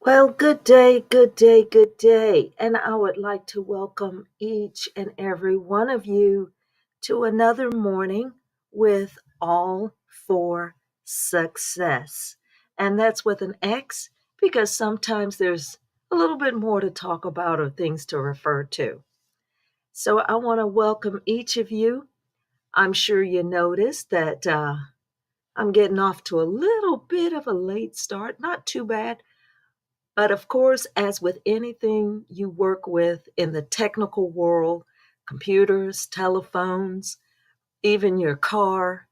Well, good day, good day, good day. And I would like to welcome each and every one of you to another morning with All for Success. And that's with an X because sometimes there's a little bit more to talk about or things to refer to. So I want to welcome each of you. I'm sure you noticed that I'm getting off to a little bit of a late start, not too bad. But of course, as with anything you work with in the technical world, computers, telephones, even your car,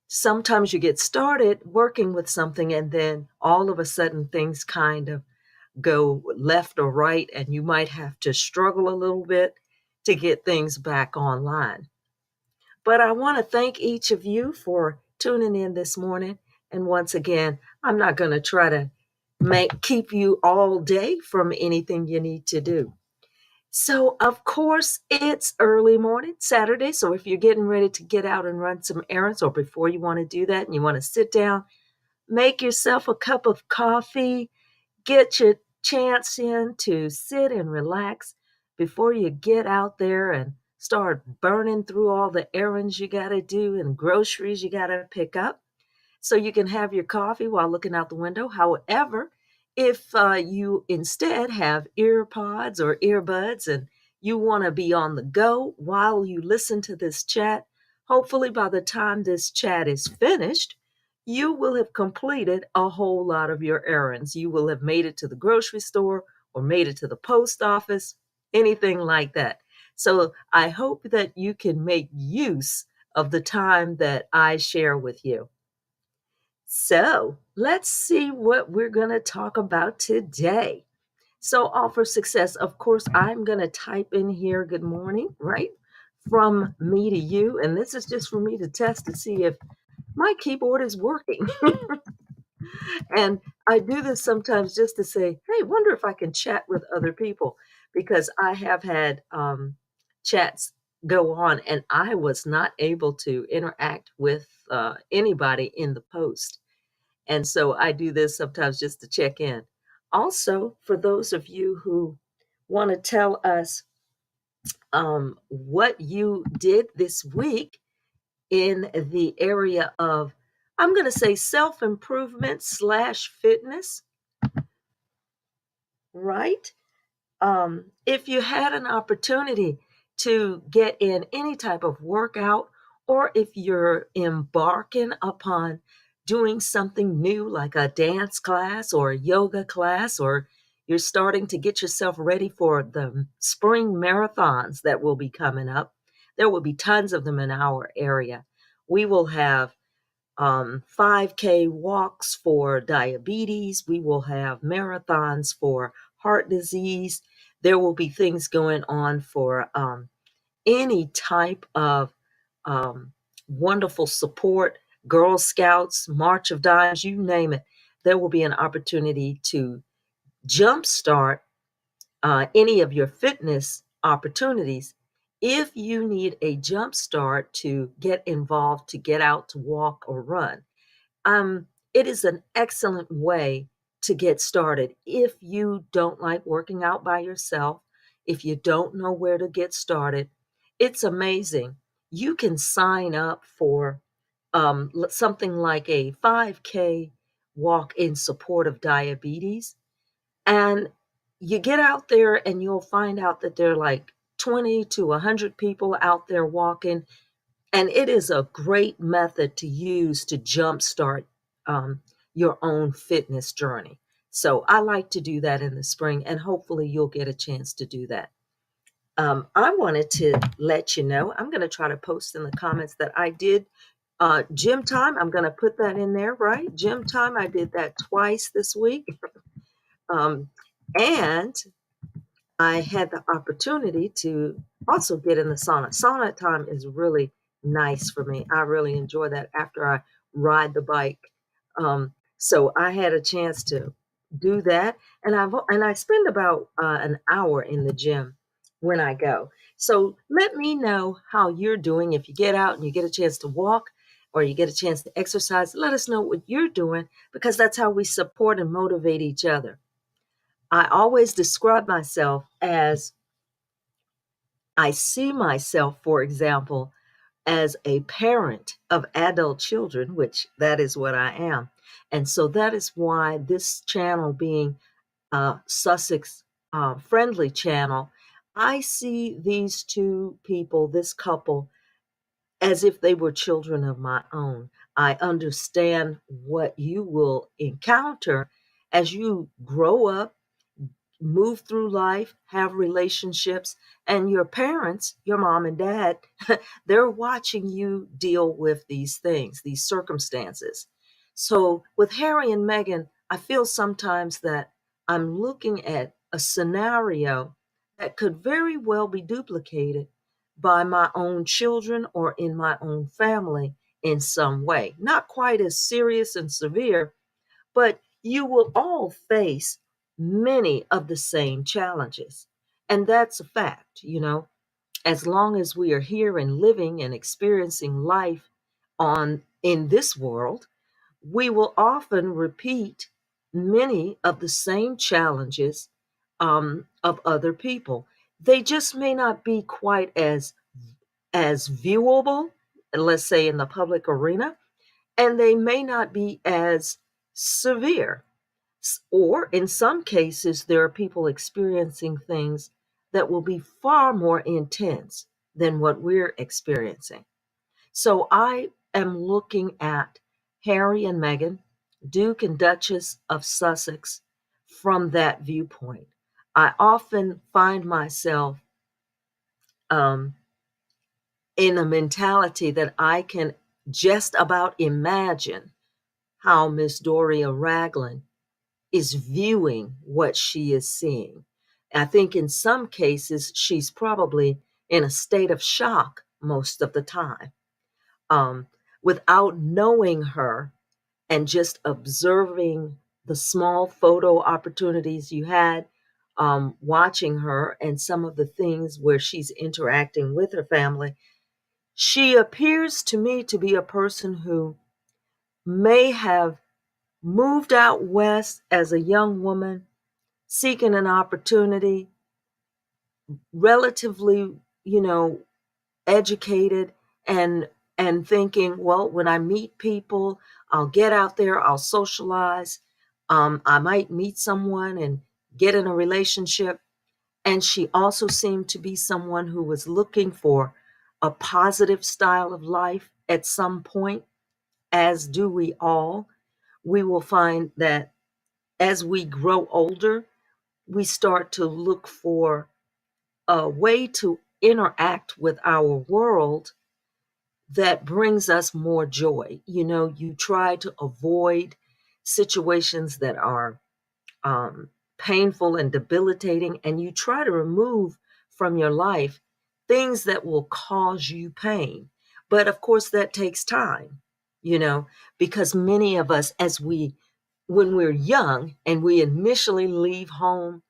sometimes you get started working with something and then all of a sudden things kind of go left or right, and you might have to struggle a little bit to get things back online. But I want to thank each of you for tuning in this morning. And once again, I'm not going to try to keep you all day from anything you need to do. So, of course, it's early morning, Saturday. So, if you're getting ready to get out and run some errands, or before you want to do that and you want to sit down, make yourself a cup of coffee, get your chance in to sit and relax before you get out there and start burning through all the errands you got to do and groceries you got to pick up so you can have your coffee while looking out the window. However, if you instead have ear pods or earbuds and you want to be on the go while you listen to this chat, hopefully by the time this chat is finished, you will have completed a whole lot of your errands. You will have made it to the grocery store or made it to the post office, anything like that. So I hope that you can make use of the time that I share with you. So let's see what we're going to talk about today. So, all for success. Of course, I'm going to type in here good morning, right? From me to you. And this is just for me to test to see if my keyboard is working. And I do this sometimes just to say, hey, wonder if I can chat with other people because I have had chats go on and I was not able to interact with anybody in the post. And so I do this sometimes just to check in. Also, for those of you who want to tell us what you did this week in the area of, I'm going to say self improvement slash fitness, right? If you had an opportunity to get in any type of workout, or if you're embarking upon doing something new like a dance class or a yoga class, or you're starting to get yourself ready for the spring marathons that will be coming up, there will be tons of them in our area. We will have 5K walks for diabetes. We will have marathons for heart disease. There will be things going on for any type of um, wonderful support, Girl Scouts, March of Dimes, you name it. There will be an opportunity to jumpstart any of your fitness opportunities. If you need a jump start to get involved, to get out to walk or run, it is an excellent way to get started. If you don't like working out by yourself, if you don't know where to get started, it's amazing. You can sign up for something like a 5K walk in support of diabetes. And you get out there and you'll find out that there are like 20 to 100 people out there walking, and it is a great method to use to jumpstart um, your own fitness journey. So I like to do that in the spring, and hopefully you'll get a chance to do that. I wanted to let you know, I'm going to try to post in the comments that I did gym time. I'm going to put that in there, right? Gym time. I did that twice this week. Um, and I had the opportunity to also get in the sauna. Sauna time is really nice for me. I really enjoy that after I ride the bike. So I had a chance to do that, and I spend about an hour in the gym when I go. So let me know how you're doing if you get out and you get a chance to walk. or you get a chance to exercise, let us know what you're doing, because that's how we support and motivate each other. I always describe myself as, I see myself, for example, as a parent of adult children, which that is what I am. And so that is why this channel, being a Sussex friendly channel, I see these two people, this couple, as if they were children of my own. I understand what you will encounter as you grow up, move through life, have relationships, and your parents, your mom and dad, they're watching you deal with these things, these circumstances. So with Harry and Meghan, I feel sometimes that I'm looking at a scenario that could very well be duplicated by my own children or in my own family in some way. Not quite as serious and severe, but you will all face many of the same challenges. And that's a fact, as long as we are here and living and experiencing life on in this world, we will often repeat many of the same challenges of other people. They just may not be quite as viewable, let's say in the public arena, and they may not be as severe. Or in some cases, there are people experiencing things that will be far more intense than what we're experiencing. So I am looking at Harry and Meghan, Duke and Duchess of Sussex, from that viewpoint. I often find myself um, in a mentality that I can just about imagine how Miss Doria Ragland is viewing what she is seeing. I think in some cases, she's probably in a state of shock most of the time. Um, Without knowing her and just observing the small photo opportunities you had, watching her and some of the things where she's interacting with her family, she appears to me to be a person who may have moved out west as a young woman, seeking an opportunity, relatively, educated, and thinking, well, when I meet people, I'll get out there, I'll socialize, I might meet someone and get in a relationship. And she also seemed to be someone who was looking for a positive style of life at some point, as do we all. We will find that as we grow older, we start to look for a way to interact with our world that brings us more joy. You try to avoid situations that are um, painful and debilitating, and you try to remove from your life things that will cause you pain. But of course, that takes time, you know, because many of us, when we're young and we initially leave home,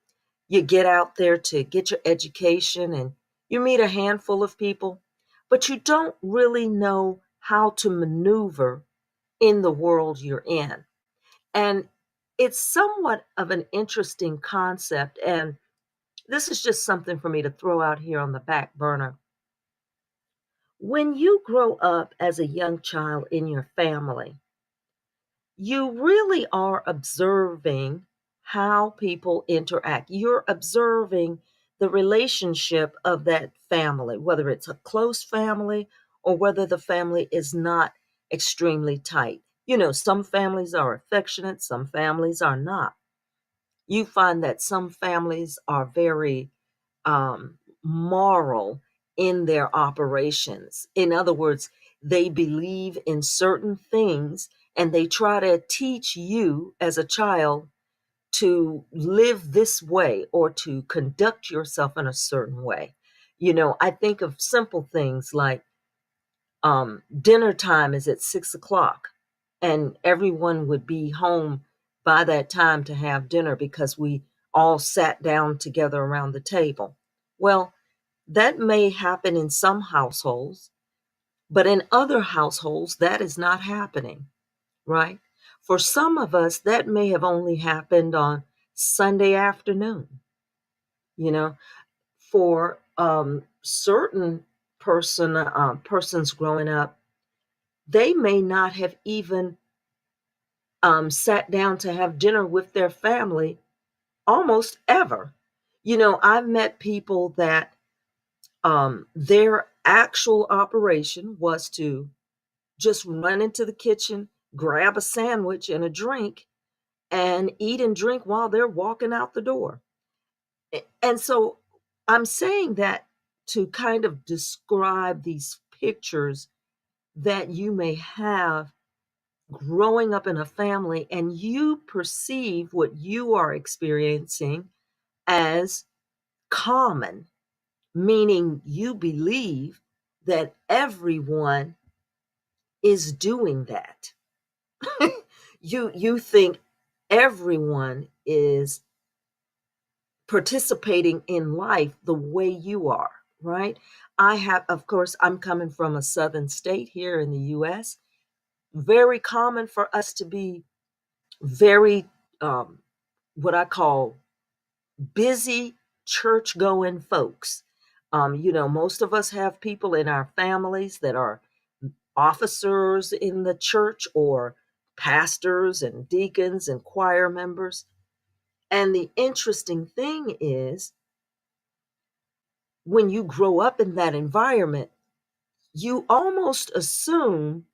you get out there to get your education and you meet a handful of people, but you don't really know how to maneuver in the world you're in. And it's somewhat of an interesting concept. And this is just something for me to throw out here on the back burner. When you grow up as a young child in your family, you really are observing how people interact. You're observing the relationship of that family, whether it's a close family or whether the family is not extremely tight. Some families are affectionate, some families are not. You find that some families are very moral in their operations. In other words, they believe in certain things and they try to teach you as a child to live this way or to conduct yourself in a certain way. I think of simple things like dinner time is at 6 o'clock, and everyone would be home by that time to have dinner because we all sat down together around the table. Well, that may happen in some households, But in other households, that is not happening, right? For some of us, that may have only happened on Sunday afternoon. You know, for certain persons growing up, they may not have even sat down to have dinner with their family almost ever. I've met people that their actual operation was to just run into the kitchen, grab a sandwich and a drink, and eat and drink while they're walking out the door. And so I'm saying that to kind of describe these pictures that you may have growing up in a family, and you perceive what you are experiencing as common, meaning you believe that everyone is doing that. You think everyone is participating in life the way you are, right? Of course, I'm coming from a southern state here in the US. Very common for us to be very, um, what I call busy church going folks. Most of us have people in our families that are officers in the church or pastors and deacons and choir members. And the interesting thing is, when you grow up in that environment, you almost assume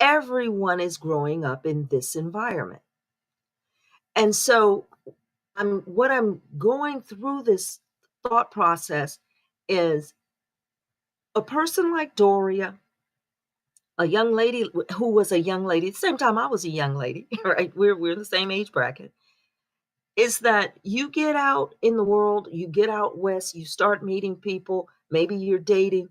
everyone is growing up in this environment. And so what I'm going through this thought process is a person like Doria, a young lady who was a young lady at the same time I was a young lady, right? We're in the same age bracket. Is that you get out in the world, you get out west, you start meeting people, maybe you're dating,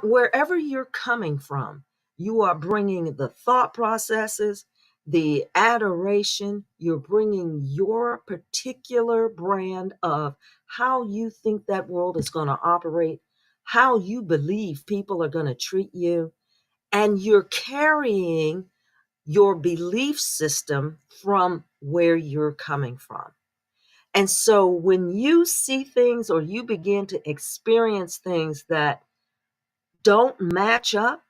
wherever you're coming from, you are bringing the thought processes, the adoration, you're bringing your particular brand of how you think that world is going to operate, how you believe people are going to treat you, and you're carrying your belief system from where you're coming from. And so when you see things or you begin to experience things that don't match up,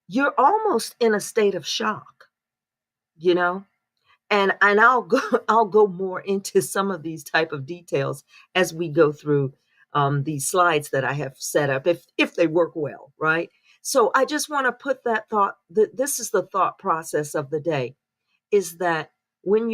you're almost in a state of shock, you know? And I'll go I'll go more into some of these type of details as we go through these slides that I have set up, if they work well, right? So I just want to put that thought that this is the thought process of the day, is that when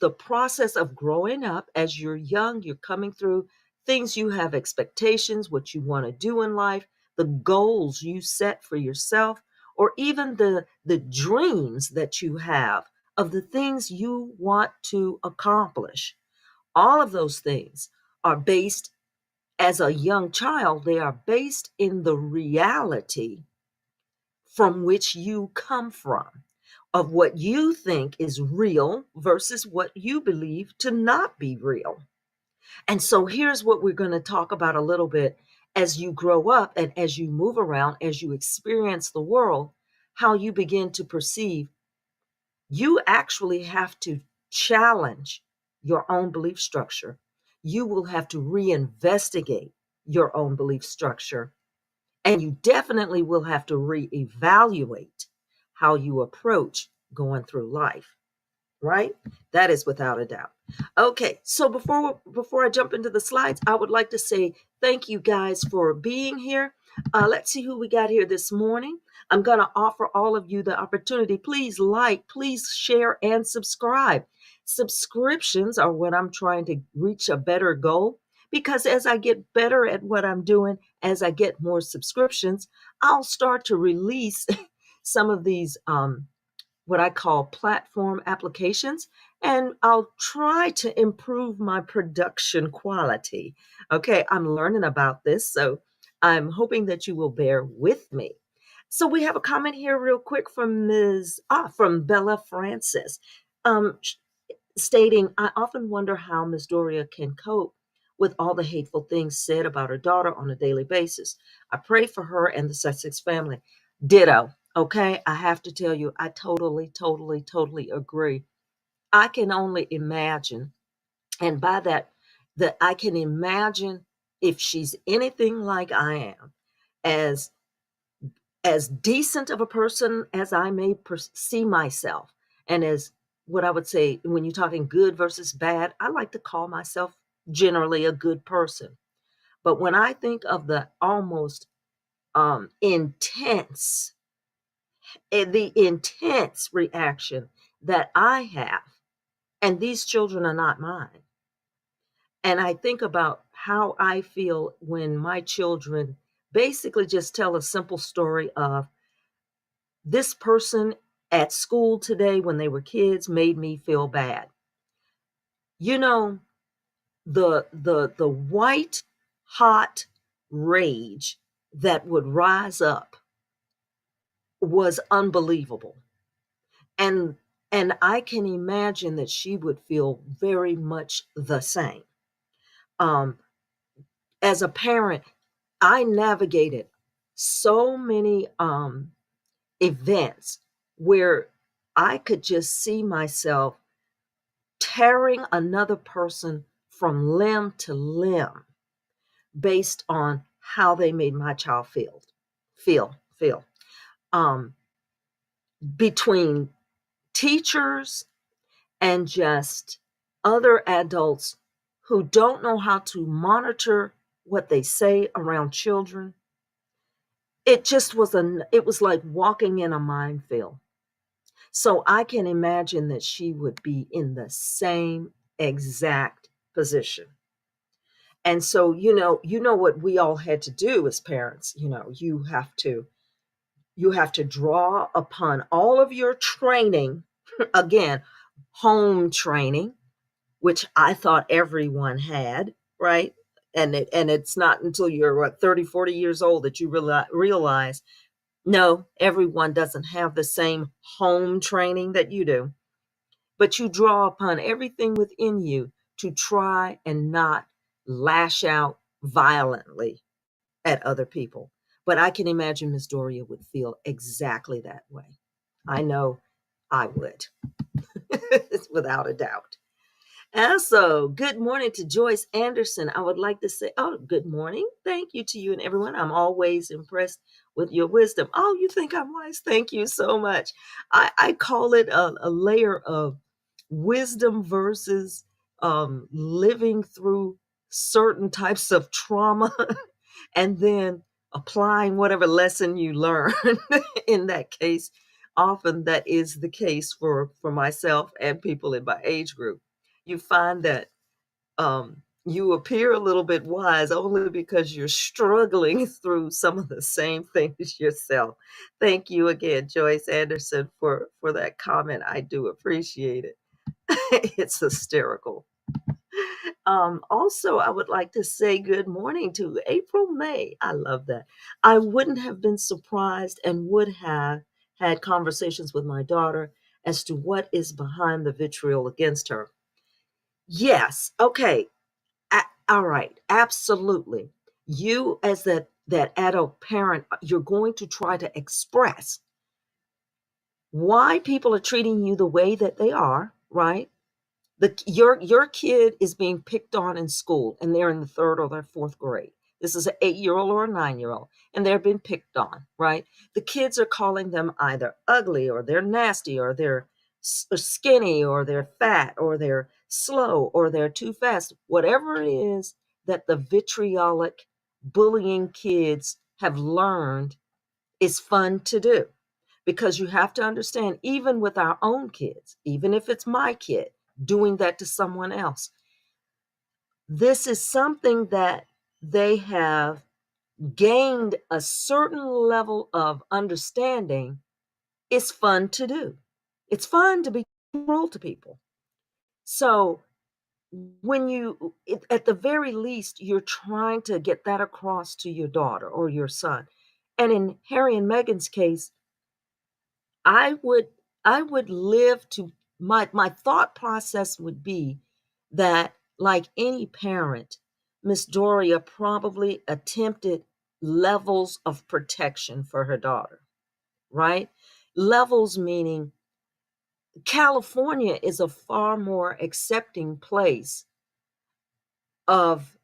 the process of growing up as you're young, you're coming through things, you have expectations, what you want to do in life, the goals you set for yourself, or even the dreams that you have of the things you want to accomplish. All of those things are based, as a young child, they are based in the reality from which you come from, of what you think is real versus what you believe to not be real. And so here's what we're going to talk about a little bit as you grow up and as you move around, as you experience the world, how you begin to perceive. You actually have to challenge your own belief structure. You will have to reinvestigate your own belief structure. And you definitely will have to reevaluate how you approach going through life, right? That is without a doubt. Okay, so before I jump into the slides, I would like to say thank you guys for being here. Let's see who we got here this morning. I'm going to offer all of you the opportunity. Please like, please share, and subscribe. Subscriptions are what I'm trying to reach a better goal, because as I get better at what I'm doing, as I get more subscriptions, I'll start to release some of these what I call platform applications, and I'll try to improve my production quality. Okay, I'm learning about this, so I'm hoping that you will bear with me. So we have a comment here real quick from from Bella Francis, um, stating, I often wonder how Ms. Doria can cope with all the hateful things said about her daughter on a daily basis. I pray for her and the Sussex family. Ditto. Okay, I have to tell you, I totally, totally, totally agree. I can only imagine, and by that, that I can imagine if she's anything like I am, as as decent of a person as I may see myself, and as what I would say when you're talking good versus bad, I like to call myself generally a good person. But when I think of the almost the intense reaction that I have, and these children are not mine, and I think about how I feel when my children basically just tell a simple story of this person at school today when they were kids made me feel bad. You know, the white hot rage that would rise up was unbelievable. And I can imagine that she would feel very much the same. Um, as a parent, I navigated so many events where I could just see myself tearing another person from limb to limb based on how they made my child feel. Um, between teachers and just other adults who don't know how to monitor what they say around children, it was like walking in a minefield. So I can imagine that she would be in the same exact position. And so, you know what we all had to do as parents, you have to draw upon all of your training, again, home training, which I thought everyone had, right? And it's not until you're 30, 40 years old that you realize no, everyone doesn't have the same home training that you do, but you draw upon everything within you to try and not lash out violently at other people. But I can imagine Miss Doria would feel exactly that way. I know I would, without a doubt. Also, good morning to Joyce Anderson. I would like to say, oh, good morning. Thank you to you and everyone. I'm always impressed with your wisdom. Oh, you think I'm wise? Thank you so much. I call it a layer of wisdom versus living through certain types of trauma and then applying whatever lesson you learn. In that case, often that is the case for myself and people in my age group. You find that you appear a little bit wise only because you're struggling through some of the same things yourself. Thank you again, Joyce Anderson, for that comment. I do appreciate it. It's hysterical. Also, I would like to say good morning to April May. I love that. I wouldn't have been surprised and would have had conversations with my daughter as to what is behind the vitriol against her. Yes. Okay. All right. Absolutely. You, as that adult parent, you're going to try to express why people are treating you the way that they are, right? Your kid is being picked on in school and they're in the third or their fourth grade. This is an 8-year old or a 9-year old, and they're being picked on, right? The kids are calling them either ugly or they're nasty or they're skinny or they're fat or they're slow or they're too fast. Whatever it is that the vitriolic bullying kids have learned is fun to do, because you have to understand, even with our own kids, even if it's my kid doing that to someone else, this is something that they have gained a certain level of understanding. It's fun to do. It's fun to be cruel to people. So when at the very least, you're trying to get that across to your daughter or your son. And in Harry and Meghan's case, I would I would live to my thought process would be that, like any parent, Miss Doria probably attempted levels of protection for her daughter, right? Levels meaning California is a far more accepting place of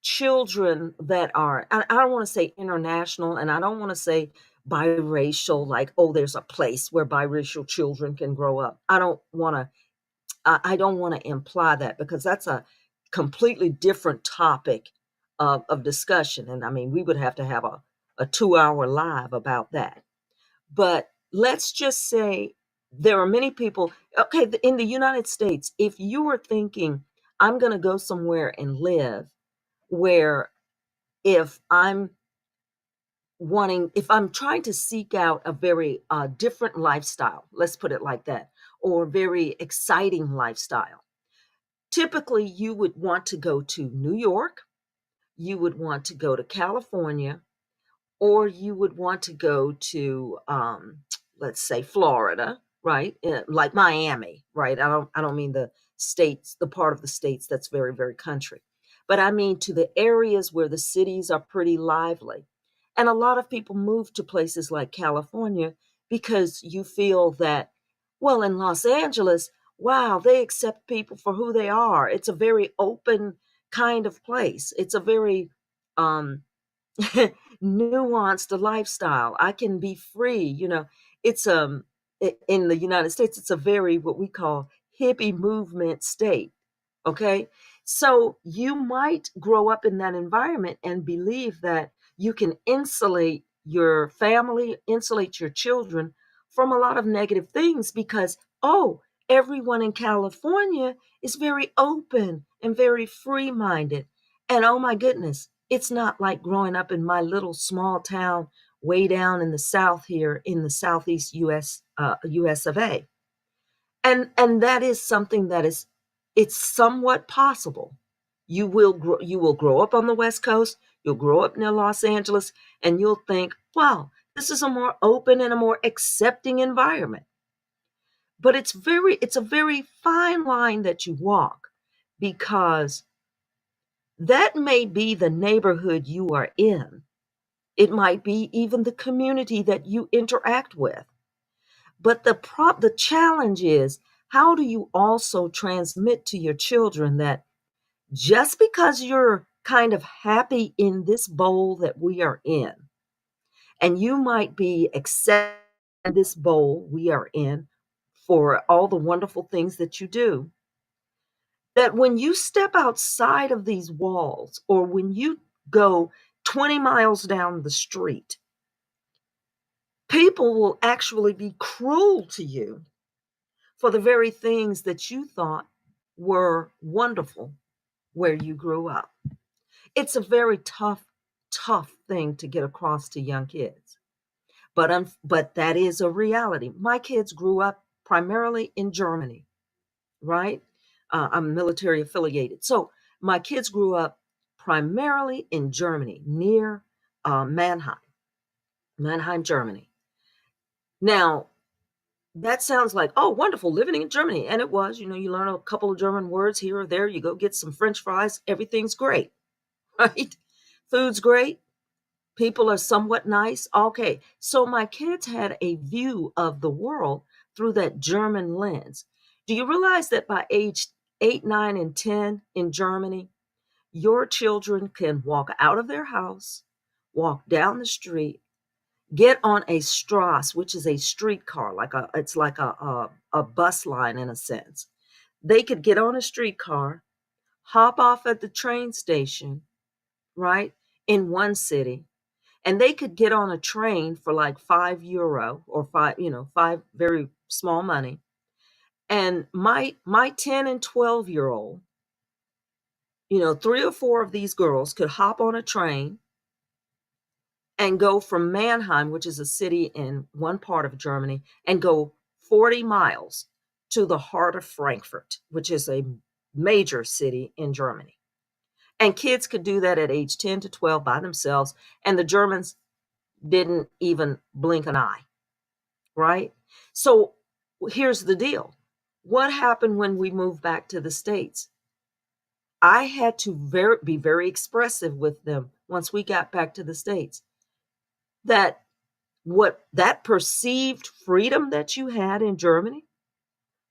children that are, I don't want to say international, and I don't want to say biracial, like, oh, there's a place where biracial children can grow up. I don't want to imply that, because that's a completely different topic of discussion. And I mean, we would have to have a 2 hour live about that. But let's just say there are many people, okay, in the United States, if you were thinking, I'm going to go somewhere and live where, if I'm if I'm trying to seek out a very different lifestyle, let's put it like that, or very exciting lifestyle, typically you would want to go to New York, you would want to go to California, or you would want to go to, let's say, Florida, right? Like Miami, right? I don't mean the states, the part of the states that's very, very country, but I mean to the areas where the cities are pretty lively. And a lot of people move to places like California because you feel that, well, in Los Angeles, wow, they accept people for who they are. It's a very open kind of place. It's a very um, nuanced lifestyle. I can be free. It's in the United States, it's a very, what we call, hippie movement state. Okay. So you might grow up in that environment and believe that you can insulate your family, insulate your children from a lot of negative things because, oh, everyone in California is very open and very free minded. And oh my goodness, it's not like growing up in my little small town way down in the South here in the Southeast US of A. And that is something that is, it's somewhat possible. You will grow up on the West Coast, you'll grow up near Los Angeles, and you'll think, wow, this is a more open and a more accepting environment. But it's a very fine line that you walk, because that may be the neighborhood you are in. It might be even the community that you interact with. But the challenge is, how do you also transmit to your children that just because you're kind of happy in this bowl that we are in, and you might be accepting this bowl we are in for all the wonderful things that you do, that when you step outside of these walls, or when you go 20 miles down the street, people will actually be cruel to you for the very things that you thought were wonderful where you grew up. It's a very tough, tough thing to get across to young kids. But that is a reality. My kids grew up primarily in Germany, right? I'm military affiliated. So my kids grew up primarily in Germany, near Mannheim, Germany. Now, that sounds like, oh, wonderful, living in Germany. And it was, you learn a couple of German words here or there, you go get some French fries, everything's great, right? Food's great, people are somewhat nice. Okay, so my kids had a view of the world through that German lens. Do you realize that by age 8, 9, and 10 in Germany, your children can walk out of their house, walk down the street, get on a Strasse, which is a streetcar, it's like a bus line in a sense. They could get on a streetcar, hop off at the train station, right, in one city, and they could get on a train for like €5 or five very small money. And my 10 and 12-year old, three or four of these girls could hop on a train and go from Mannheim, which is a city in one part of Germany, and go 40 miles to the heart of Frankfurt, which is a major city in Germany. And kids could do that at age 10 to 12 by themselves, and the Germans didn't even blink an eye, right? So here's the deal. What happened when we moved back to the States? I had to be very expressive with them once we got back to the States, that what that perceived freedom that you had in Germany,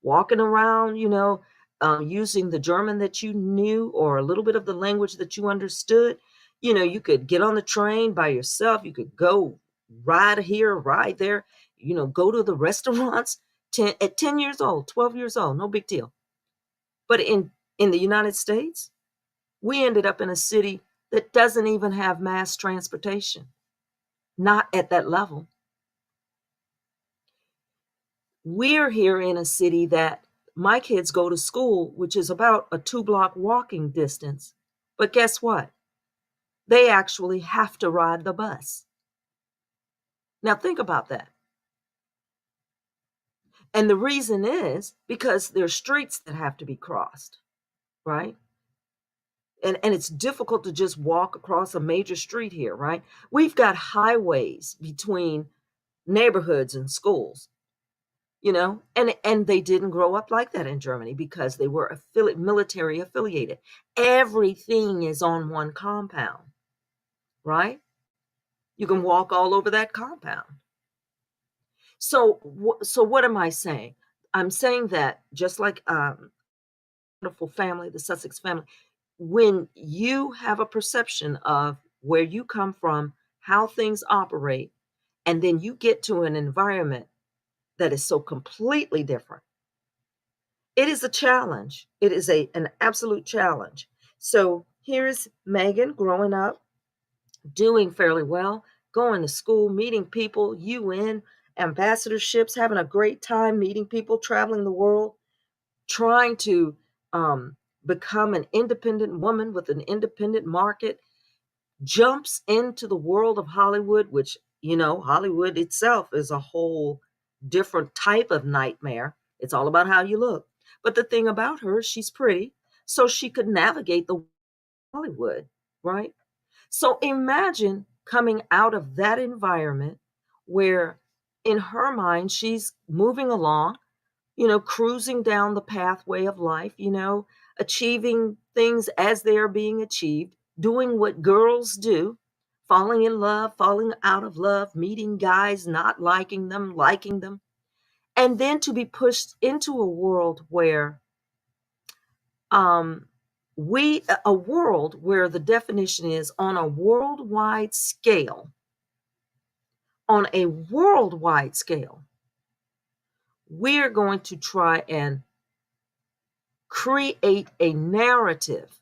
walking around, using the German that you knew or a little bit of the language that you understood. You could get on the train by yourself. You could go ride here, ride there, go to the restaurants 10 years old, 12 years old, no big deal. But in the United States, we ended up in a city that doesn't even have mass transportation, not at that level. We're here in a city that my kids go to school, which is about a 2 block walking distance. But guess what? They actually have to ride the bus. Now, think about that. And the reason is because there's streets that have to be crossed, right? And it's difficult to just walk across a major street here, right? We've got highways between neighborhoods and schools. And they didn't grow up like that in Germany because they were military affiliated. Everything is on one compound, right? You can walk all over that compound. So what am I saying? I'm saying that just like wonderful family, the Sussex family, when you have a perception of where you come from, how things operate, and then you get to an environment that is so completely different, it is a challenge. It is an absolute challenge. So here's Megan growing up, doing fairly well, going to school, meeting people, UN ambassadorships, having a great time meeting people, traveling the world, trying to um, become an independent woman with an independent market, jumps into the world of Hollywood, which, Hollywood itself is a whole different type of nightmare. It's all about how you look. But the thing about her, she's pretty, so she could navigate the Hollywood, right? So imagine coming out of that environment where in her mind she's moving along, cruising down the pathway of life, achieving things as they are being achieved, doing what girls do, falling in love, falling out of love, meeting guys, not liking them, liking them, and then to be pushed into a world where um a world where the definition is on a worldwide scale, we're going to try and create a narrative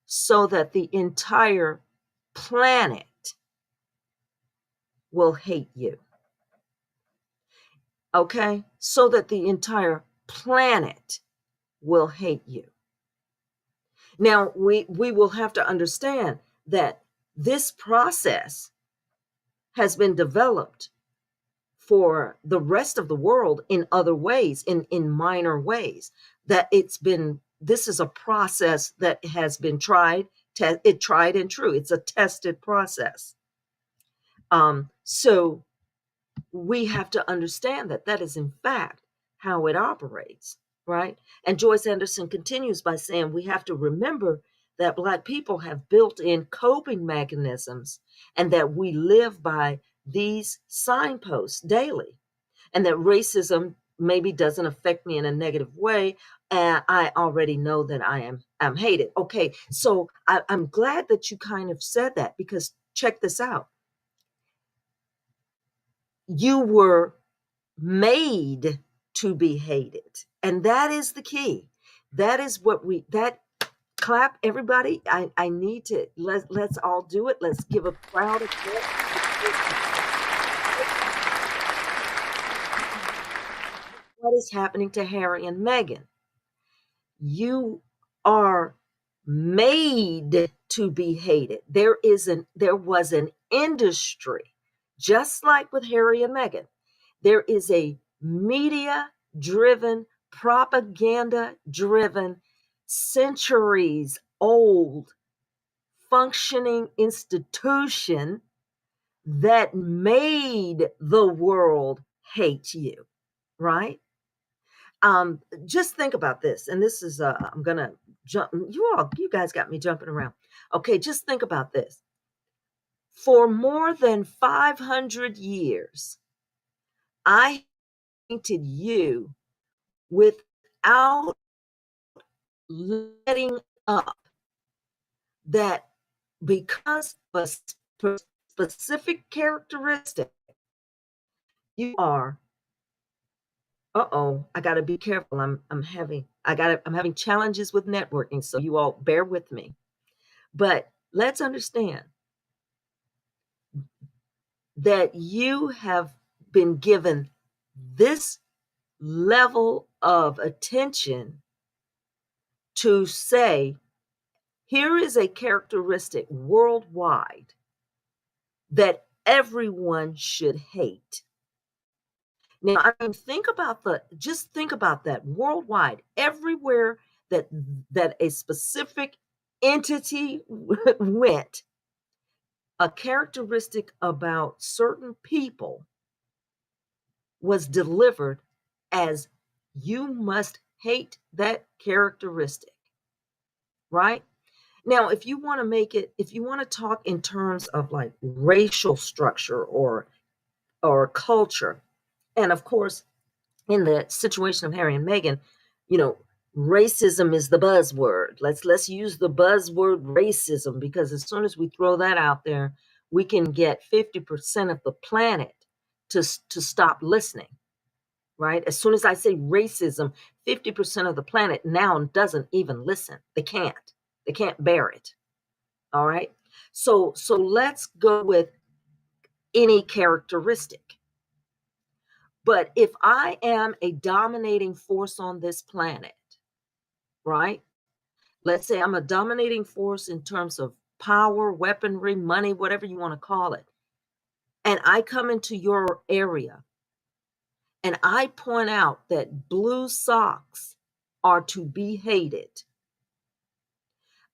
so that the entire planet will hate you. Okay? So that the entire planet will hate you. Now, we will have to understand that this process has been developed for the rest of the world in other ways, in minor ways. This is a process that has been tried and true. It's a tested process. So we have to understand that that is in fact how it operates, right? And Joyce Anderson continues by saying we have to remember that Black people have built in coping mechanisms and that we live by these signposts daily, and that racism maybe doesn't affect me in a negative way. And I already know that I'm hated. Okay, so I'm glad that you kind of said that, because check this out. You were made to be hated. And that is the key. That is what that clap, everybody. I need to, let's all do it. Let's give a crowd of what is happening to Harry and Meghan. You are made to be hated. There was an industry, just like with Harry and Meghan. There is a media driven, propaganda driven, centuries old functioning institution that made the world hate you, right? Just think about this, and this is I'm gonna jump. You guys got me jumping around. Okay, just think about this. For more than 500 years, I painted you without letting up that because of a specific characteristic, you are. Uh-oh, I got to be careful. I'm having challenges with networking, so you all bear with me. But let's understand that you have been given this level of attention to say, here is a characteristic worldwide that everyone should hate. Now, I mean, think about that worldwide, everywhere that a specific entity went, a characteristic about certain people was delivered as you must hate that characteristic, right? Now, if you want to talk in terms of like racial structure or culture, and of course, in the situation of Harry and Meghan, you know, racism is the buzzword. Let's use the buzzword racism, because as soon as we throw that out there, we can get 50% of the planet to stop listening, right? As soon as I say racism, 50% of the planet now doesn't even listen. They can't. They can't bear it. All right? So let's go with any characteristic. But if I am a dominating force on this planet, right? Let's say I'm a dominating force in terms of power, weaponry, money, whatever you want to call it. And I come into your area and I point out that blue socks are to be hated.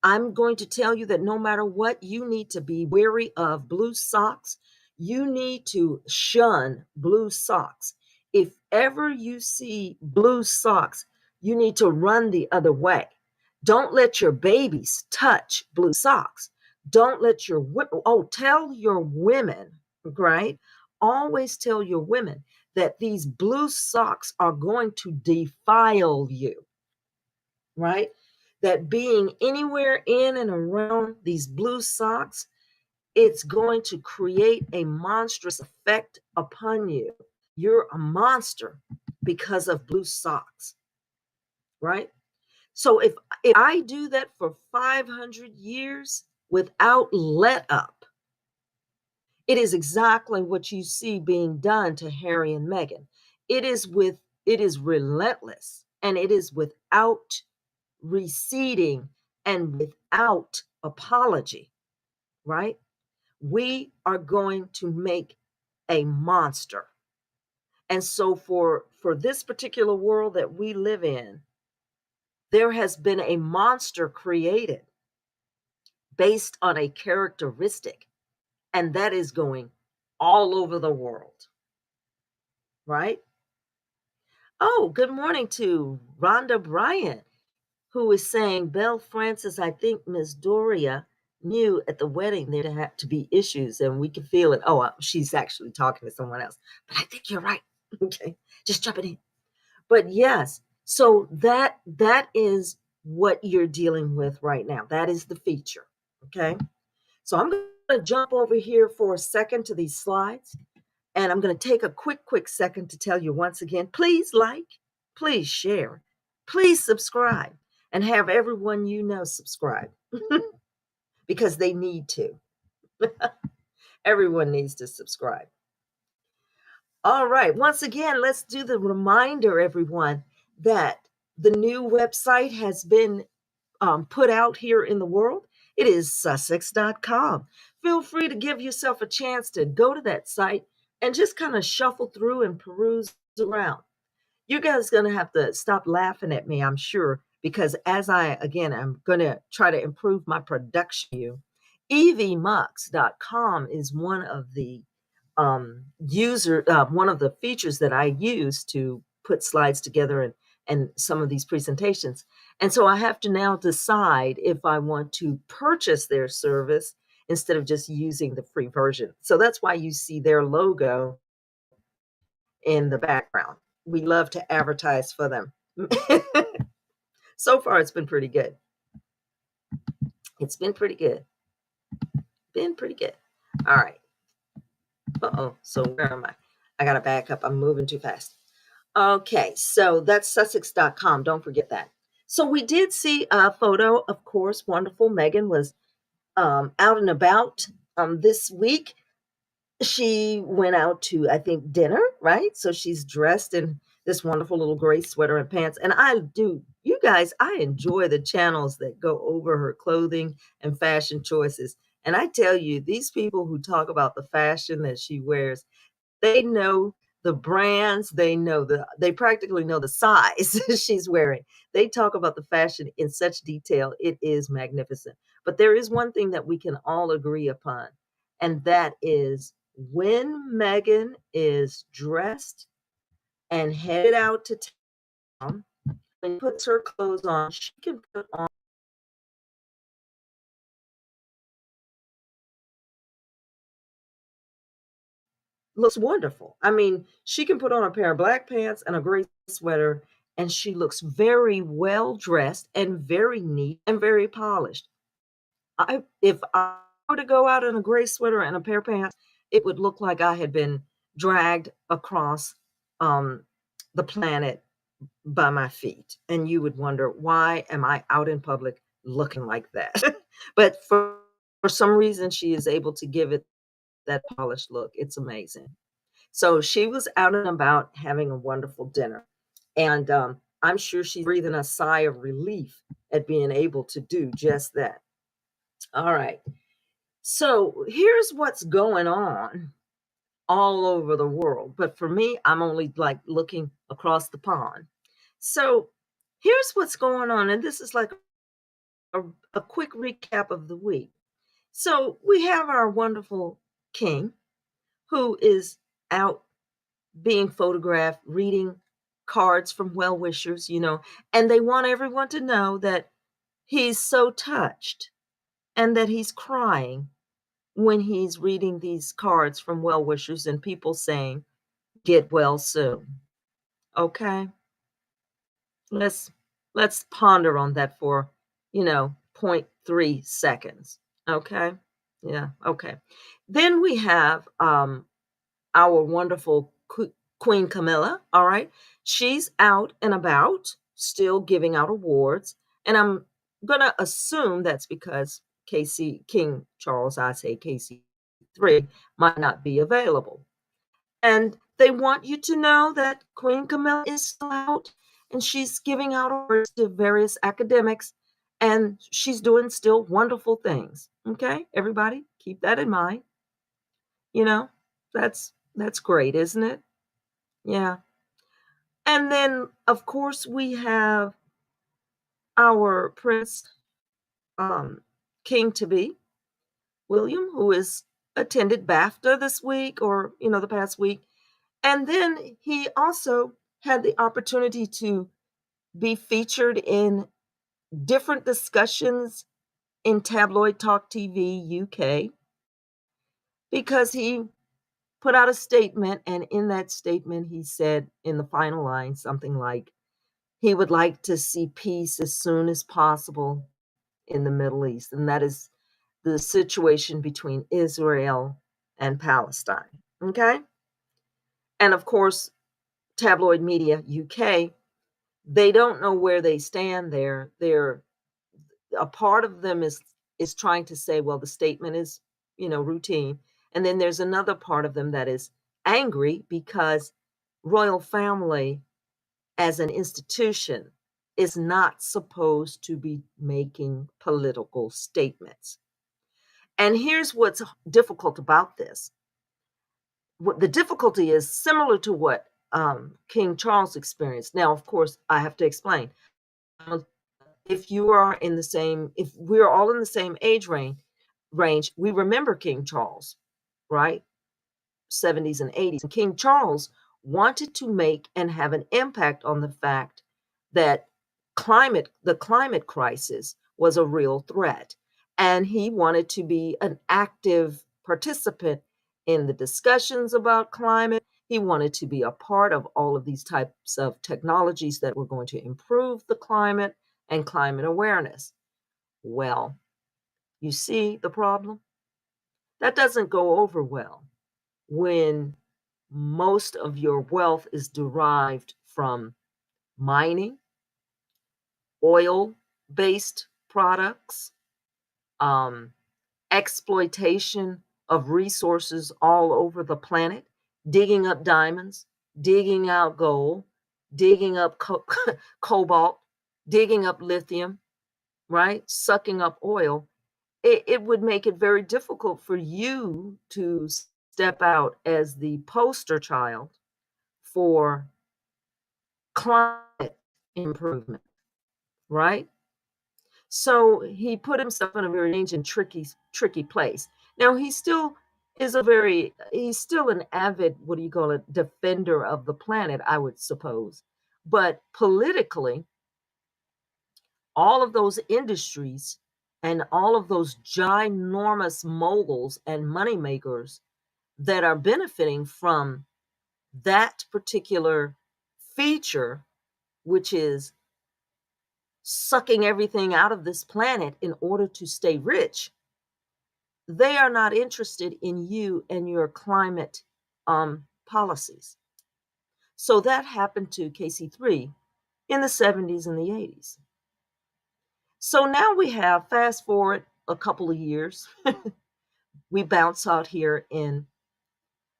I'm going to tell you that no matter what, you need to be wary of blue socks. You need to shun blue socks. If ever you see blue socks, you need to run the other way. Don't let your babies touch blue socks. Don't let your tell your women, right? Always tell your women that these blue socks are going to defile you, right? That being anywhere in and around these blue socks, it's going to create a monstrous effect upon you. You're a monster because of blue socks, right? So if I do that for 500 years without let up, it is exactly what you see being done to Harry and Meghan. It is relentless, and it is without receding and without apology, right? We are going to make a monster. And so for this particular world that we live in, there has been a monster created based on a characteristic, and that is going all over the world, right? Oh, good morning to Rhonda Bryant, who is saying, Belle Francis, I think Miss Doria knew at the wedding there had to be issues and we could feel it. Oh, she's actually talking to someone else. But I think you're right. Okay, just jumping in. But yes, so that is what you're dealing with right now. That is the feature. Okay. So I'm going to jump over here for a second to these slides. And I'm going to take a quick second to tell you once again, please like, please share, please subscribe, and have everyone you know subscribe because they need to. Everyone needs to subscribe. All right. Once again, let's do the reminder, everyone, that the new website has been put out here in the world. It is Sussex.com. Feel free to give yourself a chance to go to that site and just kind of shuffle through and peruse around. You guys are going to have to stop laughing at me, I'm sure, because I'm going to try to improve my production. evmux.com is one of the one of the features that I use to put slides together and some of these presentations. And so I have to now decide if I want to purchase their service instead of just using the free version. So that's why you see their logo in the background. We love to advertise for them. So far, it's been pretty good. It's been pretty good. Been pretty good. All right. Uh-oh. So where am I? I got to back up. I'm moving too fast. Okay. So that's Sussex.com. Don't forget that. So we did see a photo, of course. Wonderful. Megan was out and about this week. She went out to, I think, dinner, right? So she's dressed in this wonderful little gray sweater and pants. And I do, you guys, I enjoy the channels that go over her clothing and fashion choices. And I tell you, these people who talk about the fashion that she wears, they know the brands, they practically know the size she's wearing. They talk about the fashion in such detail. It is magnificent. But there is one thing that we can all agree upon, and that is when Megan is dressed and headed out to town, when she puts her clothes on, she can put on looks wonderful. I mean, she can put on a pair of black pants and a gray sweater, and she looks very well dressed and very neat and very polished. If I were to go out in a gray sweater and a pair of pants, it would look like I had been dragged across um, the planet by my feet, and you would wonder, why am I out in public looking like that? But for some reason, she is able to give it that polished look. It's amazing. So she was out and about having a wonderful dinner. And I'm sure she's breathing a sigh of relief at being able to do just that. All right. So here's what's going on all over the world. But for me, I'm only like looking across the pond. So here's what's going on. And this is like a, a quick recap of the week. So we have our wonderful king who is out being photographed, reading cards from well wishers, and they want everyone to know that he's so touched and that he's crying when he's reading these cards from well wishers and people saying, "Get well soon." Okay? Let's ponder on that for, point 0.3 seconds. Okay? Yeah, okay. Then we have our wonderful Queen Camilla, all right? She's out and about, still giving out awards, and I'm gonna assume that's because King Charles, I say KC3, might not be available. And they want you to know that Queen Camilla is still out and she's giving out awards to various academics and she's doing still wonderful things. Okay, everybody, keep that in mind. You know, that's great, isn't it? Yeah. And then, of course, we have our Prince King to be, William, who is attended BAFTA this week or, the past week. And then he also had the opportunity to be featured in different discussions in Tabloid Talk TV UK because he put out a statement. And in that statement, he said in the final line something like, he would like to see peace as soon as possible in the Middle East, and that is the situation between Israel and Palestine. Okay? And of course, tabloid media UK, they don't know where they stand there. They're a part of them is trying to say, well, the statement is, routine. And then there's another part of them that is angry because royal family as an institution is not supposed to be making political statements. And here's what's difficult about this. What the difficulty is similar to what King Charles experienced. Now, of course, I have to explain. If you are in the same, if we're all in the same age range, we remember King Charles, right? 70s and 80s. And King Charles wanted to make and have an impact on the fact that the climate crisis was a real threat. And he wanted to be an active participant in the discussions about climate. He wanted to be a part of all of these types of technologies that were going to improve the climate and climate awareness. Well, you see the problem? That doesn't go over well when most of your wealth is derived from mining, oil based products, um, exploitation of resources all over the planet, digging up diamonds, digging out gold, digging up cobalt, digging up lithium, right? Sucking up oil. It would make it very difficult for you to step out as the poster child for climate improvement, right? So he put himself in a very strange and tricky place. Now he's still an avid, what do you call it, defender of the planet, I would suppose. But politically, all of those industries and all of those ginormous moguls and moneymakers that are benefiting from that particular feature, which is sucking everything out of this planet in order to stay rich, they are not interested in you and your climate policies. So that happened to KC3 in the 70s and the 80s. So now we have, fast forward a couple of years, we bounce out here in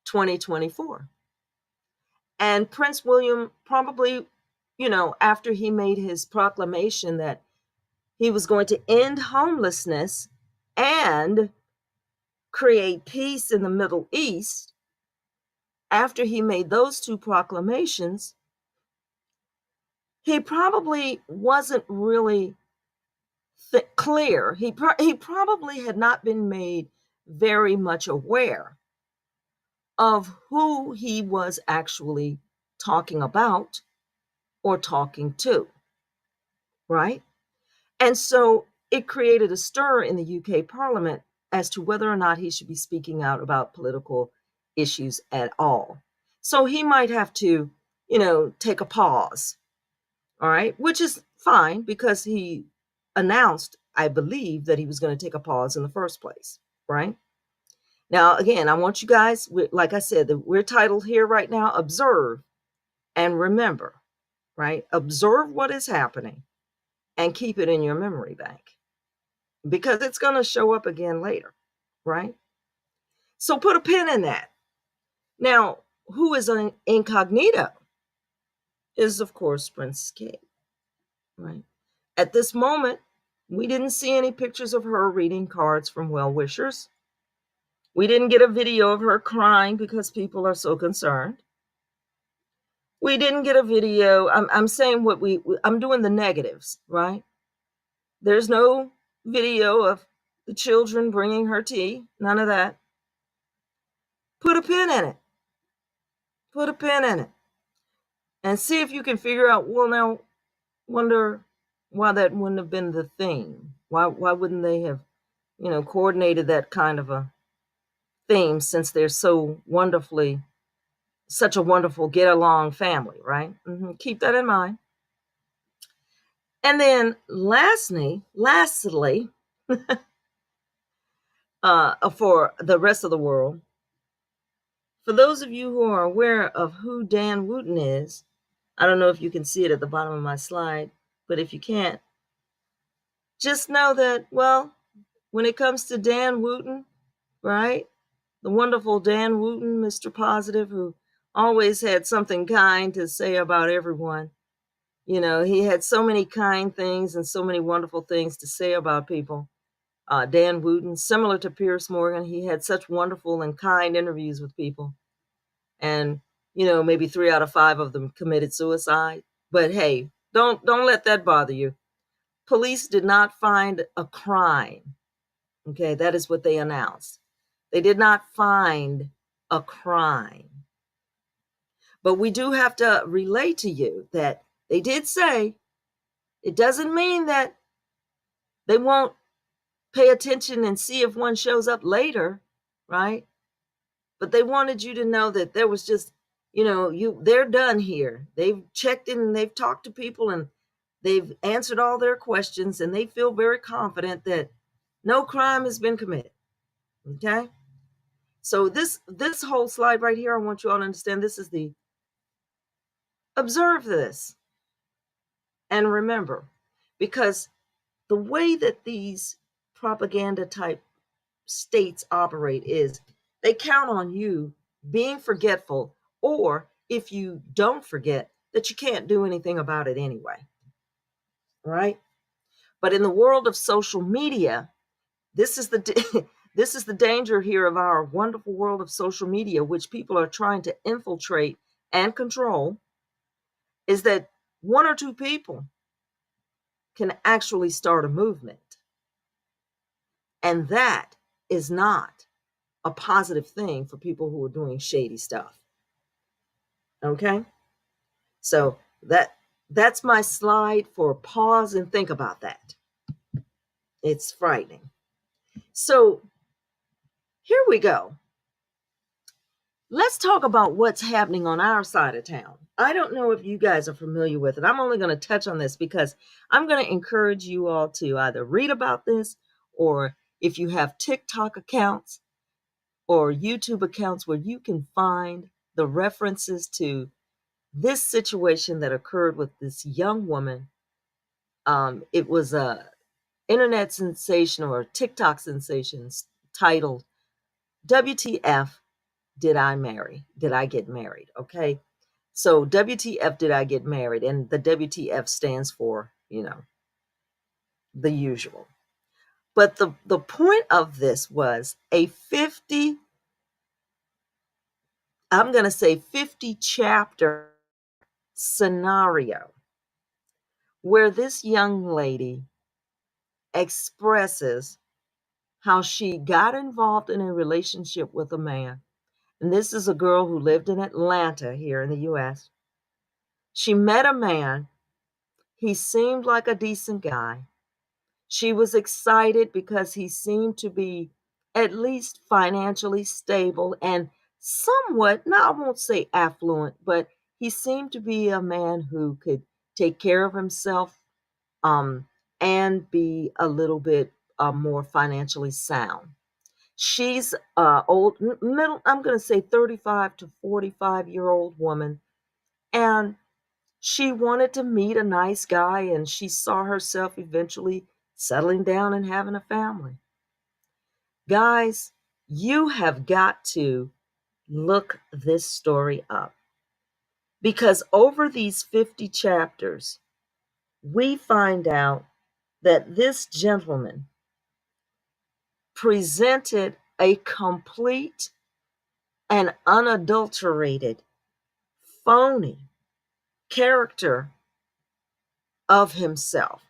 2024. And Prince William probably, after he made his proclamation that he was going to end homelessness and create peace in the Middle East, after he made those two proclamations, he probably wasn't really clear. He probably had not been made very much aware of who he was actually talking about or talking to, right? And so it created a stir in the UK Parliament as to whether or not he should be speaking out about political issues at all. So he might have to, take a pause, all right, which is fine because he announced, I believe, that he was going to take a pause in the first place, right? Now, again, I want you guys, like I said, we're titled here right now, Observe and Remember, right? Observe what is happening and keep it in your memory bank because it's going to show up again later, right? So put a pin in that. Now, who is an incognito is, of course, Princess Kate, right? At this moment, we didn't see any pictures of her reading cards from well-wishers. We didn't get a video of her crying because people are so concerned. We didn't get a video. I'm saying I'm doing the negatives, right? There's no video of the children bringing her tea. None of that. Put a pin in it. Put a pin in it. And see if you can figure out, well, now, wonder why that wouldn't have been the theme. Why wouldn't they have, coordinated that kind of a theme since they're such a wonderful get along family, right? Keep that in mind. And then lastly, for the rest of the world, for those of you who are aware of who Dan Wooten is, I don't know if you can see it at the bottom of my slide, but if you can't, just know that, well, when it comes to Dan Wooten, right? The wonderful Dan Wooten, Mr. Positive, who always had something kind to say about everyone. He had so many kind things and so many wonderful things to say about people. Dan Wooten, similar to Pierce Morgan, he had such wonderful and kind interviews with people. And, maybe 3 out of 5 of them committed suicide. But hey, don't let that bother you. Police did not find a crime. Okay, that is what they announced. They did not find a crime. But we do have to relay to you that they did say It doesn't mean that they won't pay attention and see if one shows up later, right? But they wanted you to know that there was just, they're done here. They've checked in and they've talked to people and they've answered all their questions and they feel very confident that no crime has been committed. Okay? So this whole slide right here, I want you all to understand this is the observe this and remember, because the way that these propaganda type states operate is they count on you being forgetful, or if you don't forget, that you can't do anything about it anyway. Right? But in the world of social media, this is the this is the danger here of our wonderful world of social media, which people are trying to infiltrate and control, is that one or two people can actually start a movement. And that is not a positive thing for people who are doing shady stuff. Okay? So that's my slide for pause and think about that. It's frightening. So here we go. Let's talk about what's happening on our side of town. I don't know if you guys are familiar with it. I'm only going to touch on this because I'm going to encourage you all to either read about this, or if you have TikTok accounts or YouTube accounts where you can find the references to this situation that occurred with this young woman. It was a internet sensation or a TikTok sensation titled WTF Did I Marry? Did I Get Married? Okay. So WTF Did I Get Married? And the WTF stands for, the usual. But the point of this was a 50 chapter scenario where this young lady expresses how she got involved in a relationship with a man. And this is a girl who lived in Atlanta here in the US. She met a man. He seemed like a decent guy. She was excited because he seemed to be at least financially stable and somewhat, now I won't say affluent, but he seemed to be a man who could take care of himself, and be a little bit more financially sound. She's old, middle, I'm going to say 35 to 45-year-old woman. And she wanted to meet a nice guy, and she saw herself eventually settling down and having a family. Guys, you have got to look this story up, because over these 50 chapters, we find out that this gentleman presented a complete and unadulterated, phony character of himself.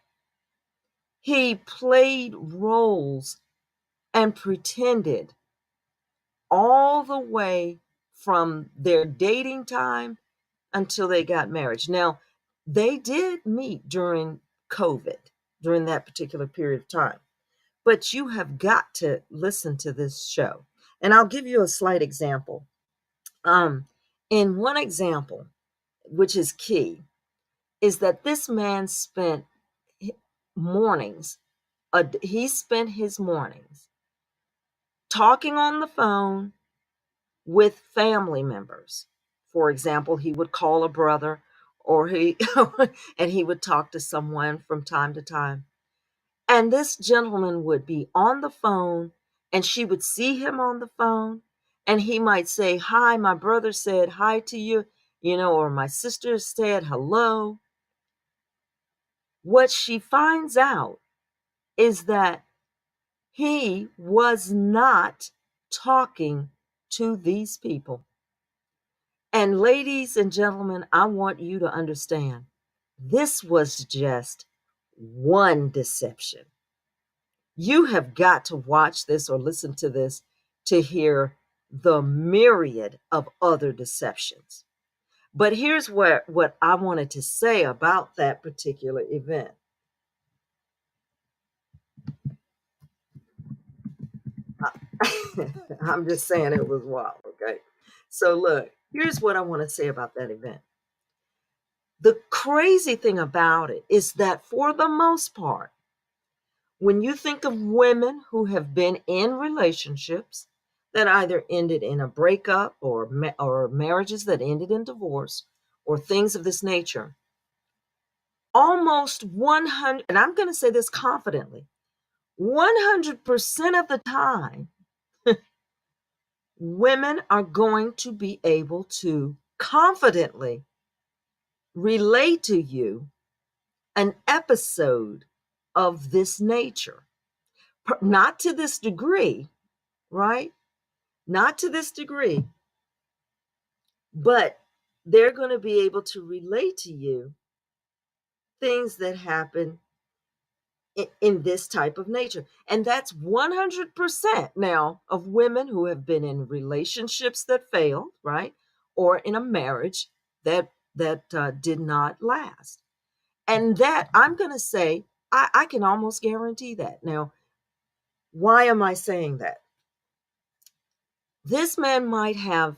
He played roles and pretended all the way from their dating time until they got married. Now, they did meet during COVID, during that particular period of time. But you have got to listen to this show. And I'll give you a slight example. In one example, which is key, is that this man spent mornings, he spent his mornings talking on the phone with family members. For example, he would call a brother, or he and he would talk to someone from time to time. And this gentleman would be on the phone, and she would see him on the phone, and he might say, "Hi, my brother said hi to you, or my sister said hello." What she finds out is that he was not talking to these people. And ladies and gentlemen, I want you to understand, this was just one deception. You have got to watch this or listen to this to hear the myriad of other deceptions. But here's what I wanted to say about that particular event. I'm just saying it was wild, okay? So, look, here's what I want to say about that event. The crazy thing about it is that for the most part, when you think of women who have been in relationships that either ended in a breakup or marriages that ended in divorce or things of this nature, almost 100, and I'm going to say this confidently, 100% of the time, women are going to be able to confidently relate to you an episode of this nature. Not to this degree, right? Not to this degree, but they're going to be able to relate to you things that happen in this type of nature. And that's 100% now of women who have been in relationships that failed, right? Or in a marriage that did not last. And that I'm going to say, I can almost guarantee that. Now, why am I saying that? This man might have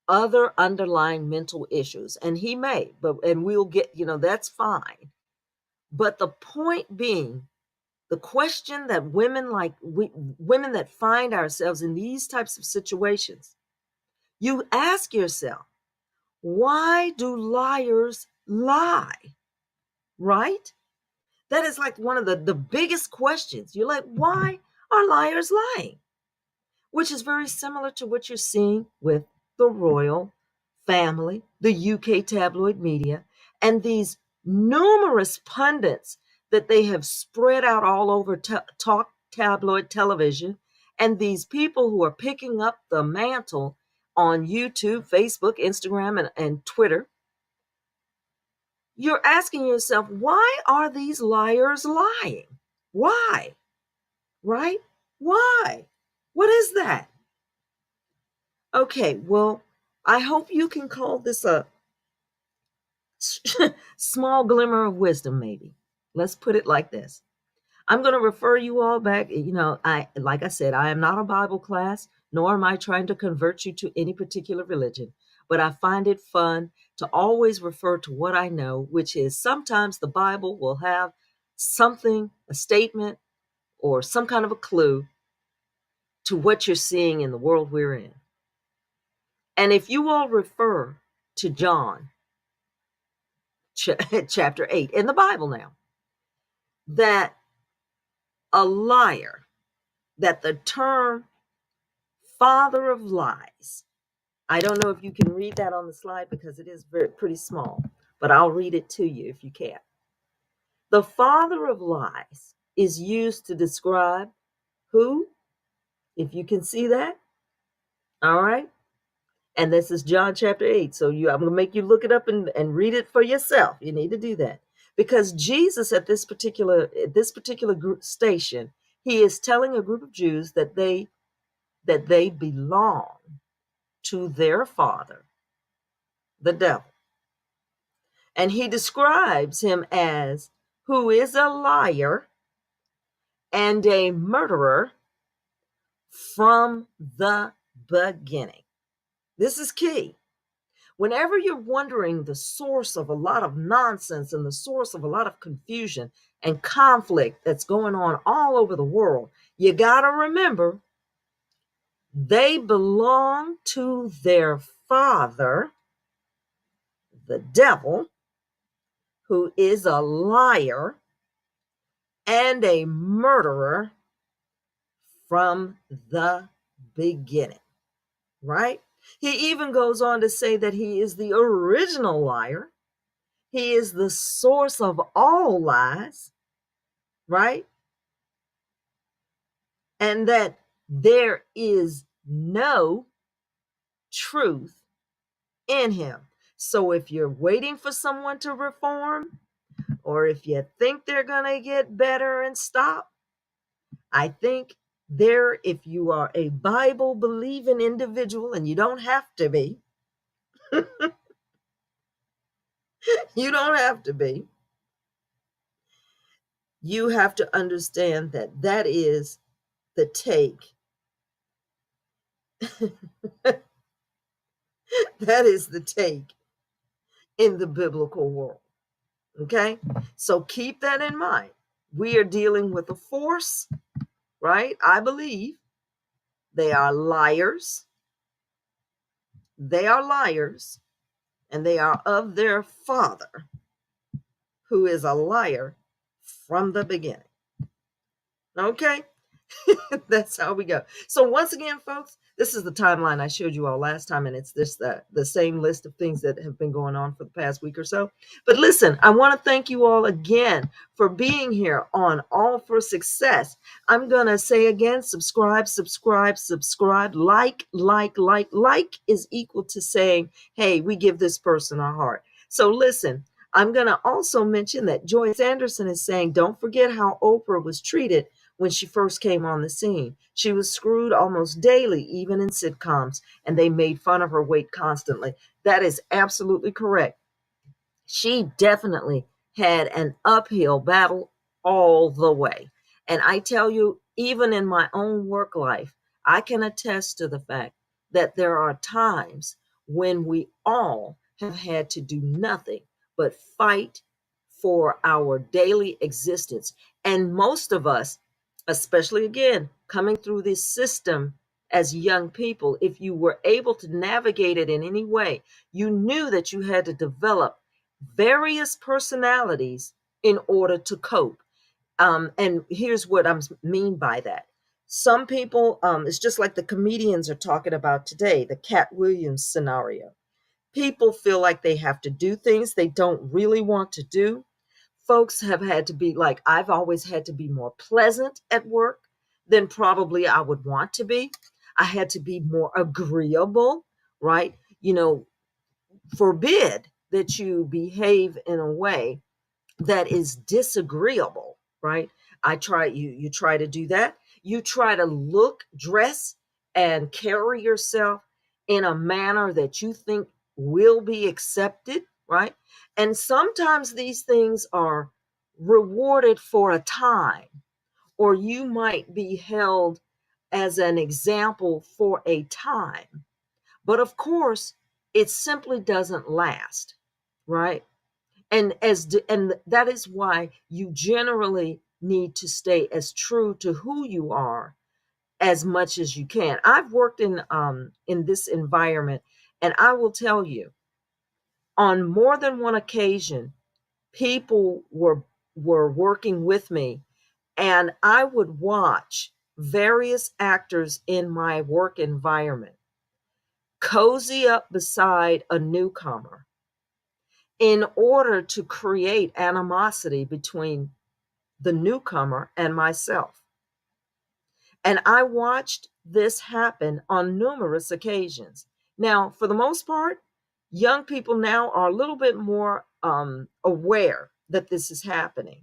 other underlying mental issues, and he may, and we'll get, that's fine. But the point being, the question that women that find ourselves in these types of situations, you ask yourself, why do liars lie? Right? That is like one of the biggest questions. You're like, why are liars lying? Which is very similar to what you're seeing with the royal family, the UK tabloid media, and these numerous pundits that they have spread out all over talk tabloid television, and these people who are picking up the mantle on YouTube, Facebook, Instagram, and Twitter. You're asking yourself, why are these liars lying? Why? Right? Why? What is that? Okay, well, I hope you can call this a small glimmer of wisdom, maybe. Let's put it like this. I'm going to refer you all back. Like I said, I am not a Bible class, nor am I trying to convert you to any particular religion. But I find it fun to always refer to what I know, which is sometimes the Bible will have something, a statement, or some kind of a clue to what you're seeing in the world we're in. And if you all refer to John chapter 8 in the Bible now, that a liar, that the term father of lies, I don't know if you can read that on the slide because it is pretty small, but I'll read it to you if you can. The father of lies is used to describe who, if you can see that, all right? And this is John chapter 8. So I'm going to make you look it up and read it for yourself. You need to do that. Because Jesus at this particular group station, he is telling a group of Jews that they belong to their father, the devil. And he describes him as who is a liar and a murderer from the beginning. This is key. Whenever you're wondering the source of a lot of nonsense and the source of a lot of confusion and conflict that's going on all over the world, you got to remember they belong to their father, the devil, who is a liar and a murderer from the beginning, right? He even goes on to say that he is the original liar. He is the source of all lies, right? And that there is no truth in him. So if you're waiting for someone to reform, or if you think they're going to get better and stop, I think if you are a Bible believing individual, and you don't have to be, you don't have to be, you have to understand that that is the take That is the take in the biblical world. Okay? So keep that in mind. We are dealing with a force, right? I believe they are liars. They are liars, and they are of their father, who is a liar from the beginning. Okay? That's how we go. So once again, folks, this is the timeline I showed you all last time, and it's this the same list of things that have been going on for the past week or so. But listen, I want to thank you all again for being here on All for Success. I'm gonna say again, subscribe, subscribe, subscribe, like is equal to saying, hey, we give this person our heart. So listen, I'm gonna also mention that Joyce Anderson is saying, don't forget how Oprah was treated when she first came on the scene. She was screwed almost daily, even in sitcoms, and they made fun of her weight constantly. That is absolutely correct. She definitely had an uphill battle all the way. And I tell you, even in my own work life, I can attest to the fact that there are times when we all have had to do nothing but fight for our daily existence. And most of us, especially again, coming through this system as young people, if you were able to navigate it in any way, you knew that you had to develop various personalities in order to cope. And here's what I mean by that. Some people, it's just like the comedians are talking about today, the Cat Williams scenario. People feel like they have to do things they don't really want to do. Folks have had to be like, I've always had to be more pleasant at work than probably I would want to be. I had to be more agreeable, right? Forbid that you behave in a way that is disagreeable, right? You try to do that. You try to look, dress, and carry yourself in a manner that you think will be accepted, right? And sometimes these things are rewarded for a time, or you might be held as an example for a time. But of course, it simply doesn't last, right? And that is why you generally need to stay as true to who you are as much as you can. I've worked in this environment, and I will tell you, on more than one occasion, people were working with me, and I would watch various actors in my work environment cozy up beside a newcomer in order to create animosity between the newcomer and myself. And I watched this happen on numerous occasions. Now, for the most part, young people now are a little bit more aware that this is happening.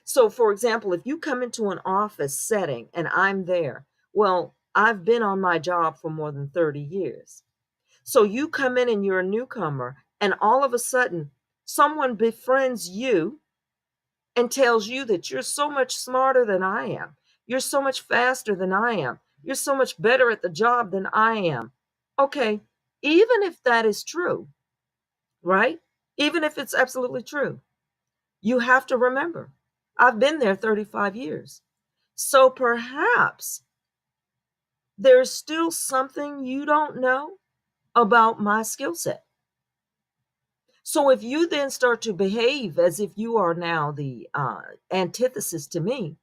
So for example, if you come into an office setting and I'm there, well, I've been on my job for more than 30 years. So you come in and you're a newcomer, and all of a sudden, someone befriends you and tells you that you're so much smarter than I am. You're so much faster than I am. You're so much better at the job than I am. Okay, even if that is true, right? Even if it's absolutely true, you have to remember, I've been there 35 years. So perhaps there's still something you don't know about my skill set. So if you then start to behave as if you are now the antithesis to me,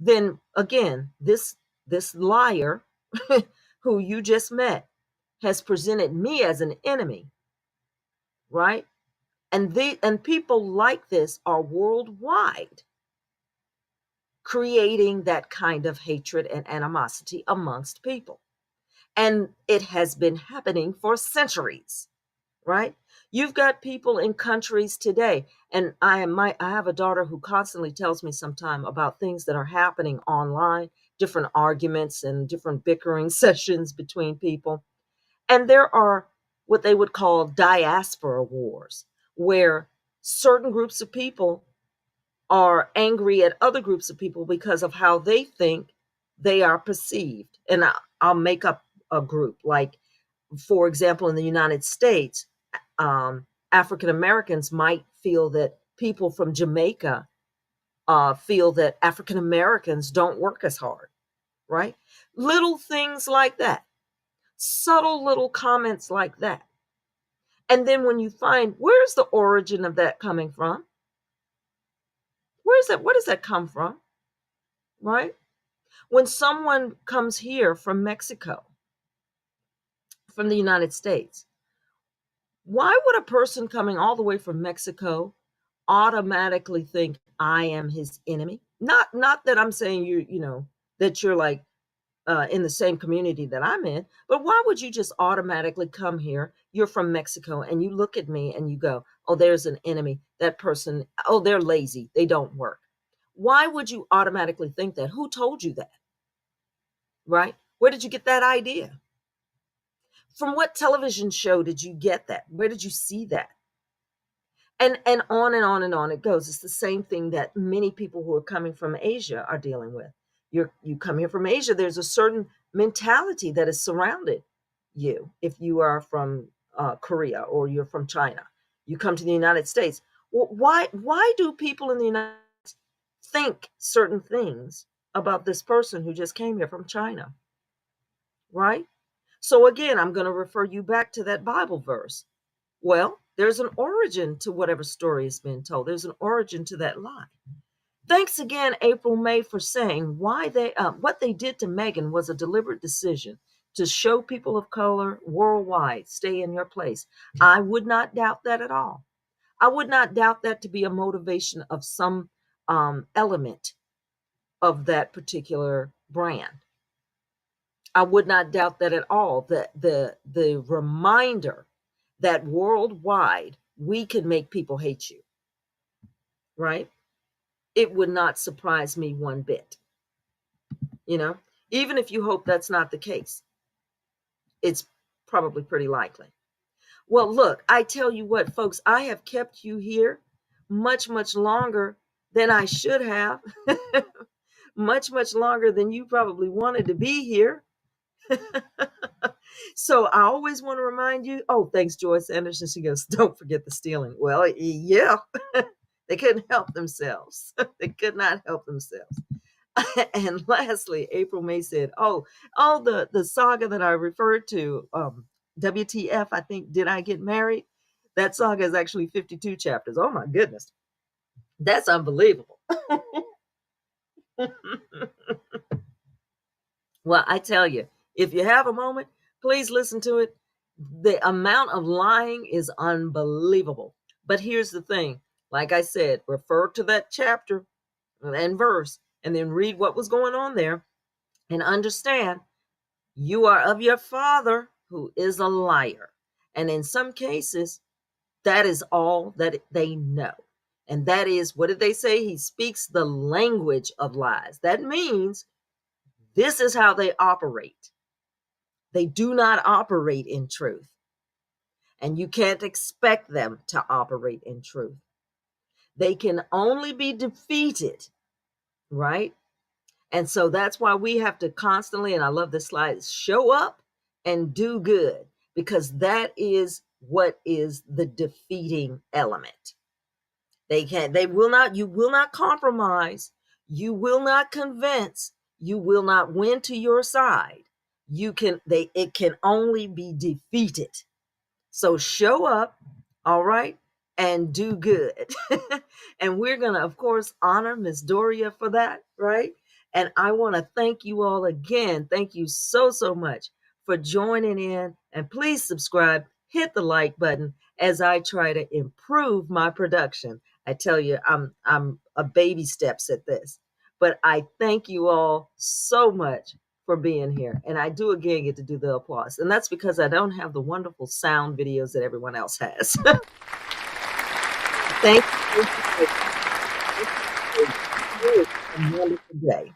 then again, this liar who you just met has presented me as an enemy, right? And people like this are worldwide, creating that kind of hatred and animosity amongst people. And it has been happening for centuries, right? You've got people in countries today, and I have a daughter who constantly tells me sometime about things that are happening online, different arguments and different bickering sessions between people. And there are what they would call diaspora wars, where certain groups of people are angry at other groups of people because of how they think they are perceived. And I'll make up a group. Like, for example, in the United States, African Americans might feel that people from Jamaica feel that African Americans don't work as hard, right? Little things like that, subtle little comments like that. And then when you find, where's the origin of that coming from? Where's that? Where does that come from? Right? When someone comes here from Mexico, from the United States, why would a person coming all the way from Mexico automatically think I am his enemy? Not that I'm saying that you're like in the same community that I'm in, but why would you just automatically come here? You're from Mexico and you look at me and you go, oh, there's an enemy. That person, oh, they're lazy. They don't work. Why would you automatically think that? Who told you that? Right? Where did you get that idea? From what television show did you get that? Where did you see that? And on and on and on it goes. It's the same thing that many people who are coming from Asia are dealing with. You come here from Asia, there's a certain mentality that has surrounded you. If you are from Korea or you're from China, you come to the United States. Well, why do people in the United States think certain things about this person who just came here from China? Right? So again, I'm going to refer you back to that Bible verse. Well, there's an origin to whatever story has been told. There's an origin to that lie. Thanks again, April May, for saying why what they did to Megan was a deliberate decision to show people of color worldwide, stay in your place. I would not doubt that at all. I would not doubt that to be a motivation of some element of that particular brand. I would not doubt that at all. The reminder that worldwide we can make people hate you, right? It would not surprise me one bit. Even if you hope that's not the case, it's probably pretty likely. Well, look, I tell you what, folks, I have kept you here much, much longer than I should have, much, much longer than you probably wanted to be here. So I always want to remind you, oh, thanks, Joyce Anderson. She goes, don't forget the stealing. Well, yeah, they couldn't help themselves. They could not help themselves. And lastly, April May said, oh, the saga that I referred to, WTF, I think, Did I Get Married? That saga is actually 52 chapters. Oh my goodness. That's unbelievable. Well, I tell you, if you have a moment, please listen to it. The amount of lying is unbelievable. But here's the thing. Like I said, refer to that chapter and verse and then read what was going on there and understand you are of your father who is a liar. And in some cases, that is all that they know. And that is, what did they say? He speaks the language of lies. That means this is how they operate. They do not operate in truth. And you can't expect them to operate in truth. They can only be defeated, right? And so that's why we have to constantly, and I love this slide, show up and do good, because that is what is the defeating element. You will not compromise. You will not convince. You will not win to your side. It can only be defeated. So show up, all right, and do good. And we're going to, of course, honor Miss Doria for that, right? And I want to thank you all again. Thank you so, so much for joining in. And please subscribe, hit the like button as I try to improve my production. I tell you, I'm a baby steps at this. But I thank you all so much for being here. And I do again get to do the applause. And that's because I don't have the wonderful sound videos that everyone else has. Thank you. Have a wonderful day.